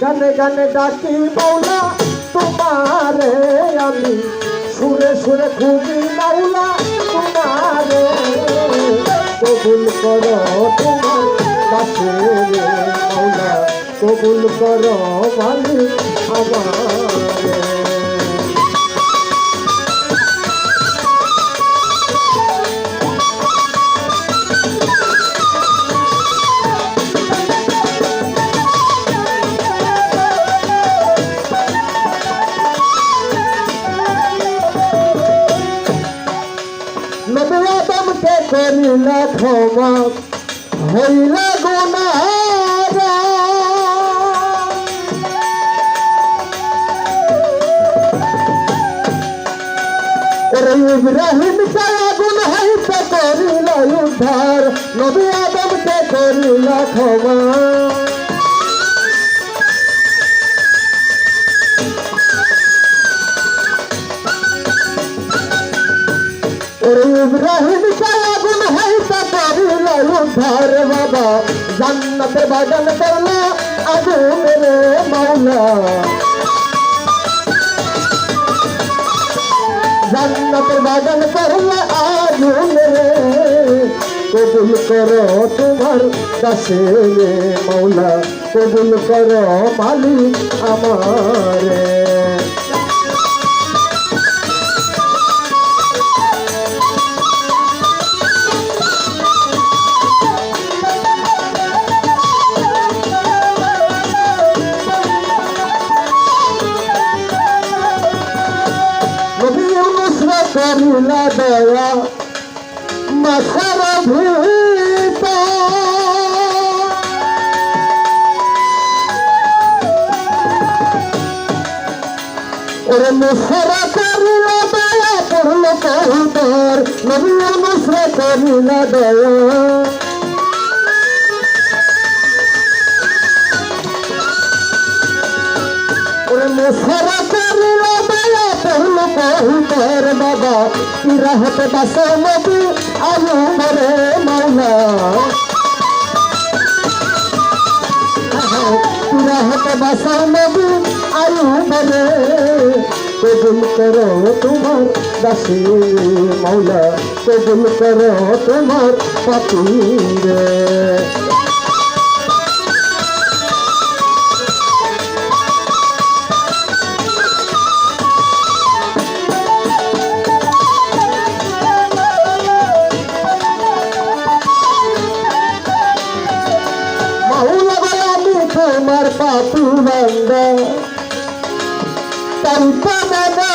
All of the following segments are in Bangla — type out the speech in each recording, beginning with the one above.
গানে গানে ডাকি মাওলা তোমারে আমি সুরে সুরে খুঁজি মাওলা তোমারে কবুল করো তোমার কাছে মাওলা কবুল করো মালিক আমারে নবী আদমকে করিলা ক্ষমা হইলা গুনাহগার ওরে ইব্রাহিমকে আগুন হইতে করিলা উদ্ধার নবী আদমকে করিলা ক্ষমা ইব্রাহিমকে আগুন হইতে করিলা উদ্ধার বাবা জান্নাতের বাগান করলা আগুন রে মাওলা জান্নাতের বাগান করলা আগুন রে কবুল করো তোমার কাছে রে মাওলা কবুল করো মালিক আমারে করিলা দয়া মাথার ভূত ওরে মুসরা করিলা দয়া করল কৌতর নবী মুসরা করিলা দয়া ওরে মুসরা করিলা দয়া করল কৌতর বাবা রাহত বাসো নবী আলু মরে মাওলা রাহত বাসো নবী আলু মরে কবুল করো তোমার দাসী মাওলা কবুল করো তোমার পাপীরে তোমার পাপু বান্দা তন্ত্রনা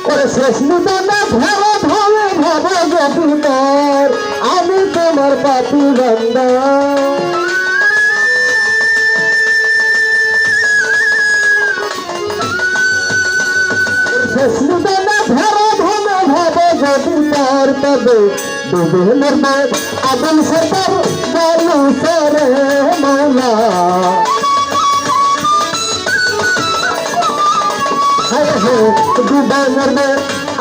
ওরে শেষ নিদানা ভালো ভালো ভালো তোমার আমি তোমার পাপু বান্দা শেষ নিদানা ভালো তার তবে ডুবে মরবে আগুন সরকার বলু সরে মাওলা ডুবে মরবে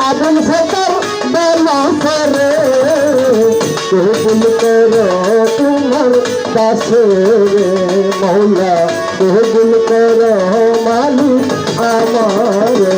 আগুন সরকার বলু সরে কবুল করো তোমার কাছে মাওলা কবুল করো মালিক আমারে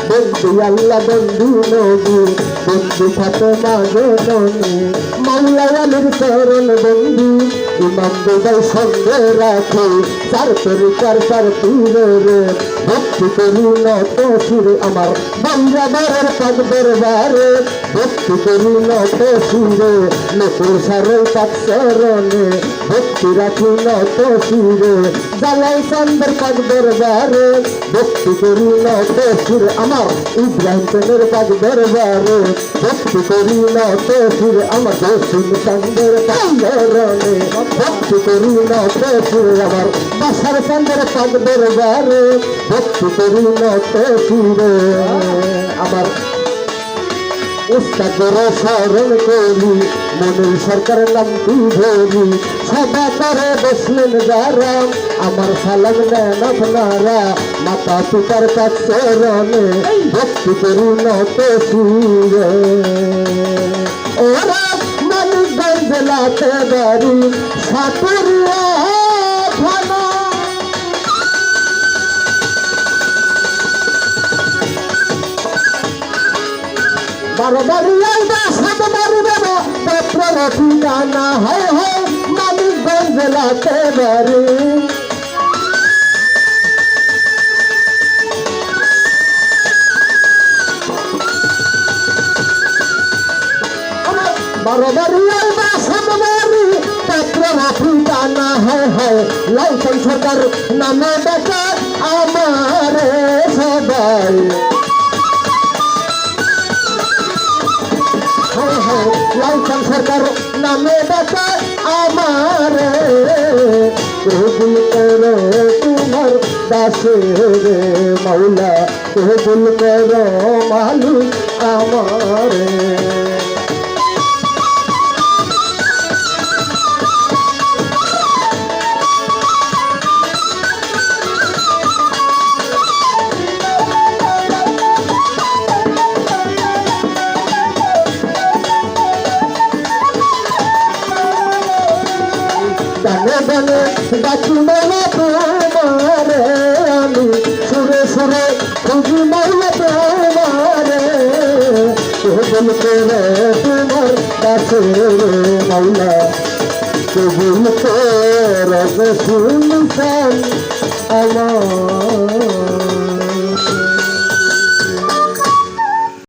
বন্ধু আল্লাহ বন্ধু নবী বন্ধু ফাতেমা জননী মাওলা আলীর চরণ বন্ধু ইমাম বেদাই সঙ্গে রাখে চার তরিকার চার তীরে রে ভক্তি করি নত সুরে আমার বন্দ্রাবারের পাক দরবারে ভক্তি করি নত সুরে নতুন সারে পাক চরণে ভক্তি রাখি নত সুরে জ্বালাই চন্দ্রের পাক দরবারে ভক্তি করি নত সুরে আমার ইব্রাহিম চন্দ্রের পাক দরবারে ভক্তি করি নত সুরে আমার দর্শন চন্দ্রের পাক চরণে ভক্তি করি নতেছি আমার বাসার চাঁদের পাগদের বারে ভক্তি করি নতেছি রে আমার উস্তাদের স্মরণ করি মনির সরকারের নামটি ধরি সভা করে বসলেন যারা আমার সালাম নেন আপনারা মাতা পিতার কাছে রনে ভক্তি করি নতেছি রে ওরা মানিকগঞ্জ জেলাতে বাড়ি সাটুরিয়া থানা বারবারিয়ায় বাসাত বাড়ি দেব পত্র ঠিকানা হয় হয় মানিকগঞ্জ জেলাতে বাড়ি বারবারিয়ায় বাসাত বাড়ি পত্র ঠিকানা হয় হয় লাইসেন্স সরকার নামে ডাকে আমার সবাই লাইসেন্স সরকার নামে ডাকে আমার কবুল করো তোমার দাসে রে মাওলা কবুল করো মালিক আমার গানে গানে ডাকি মাওলা তোমারে আমি সুরে সুরে খুঁজি মাওলা তোমারে কবুল করে তোমার কাছে মাওলা কবুল করে শুনছেন আমার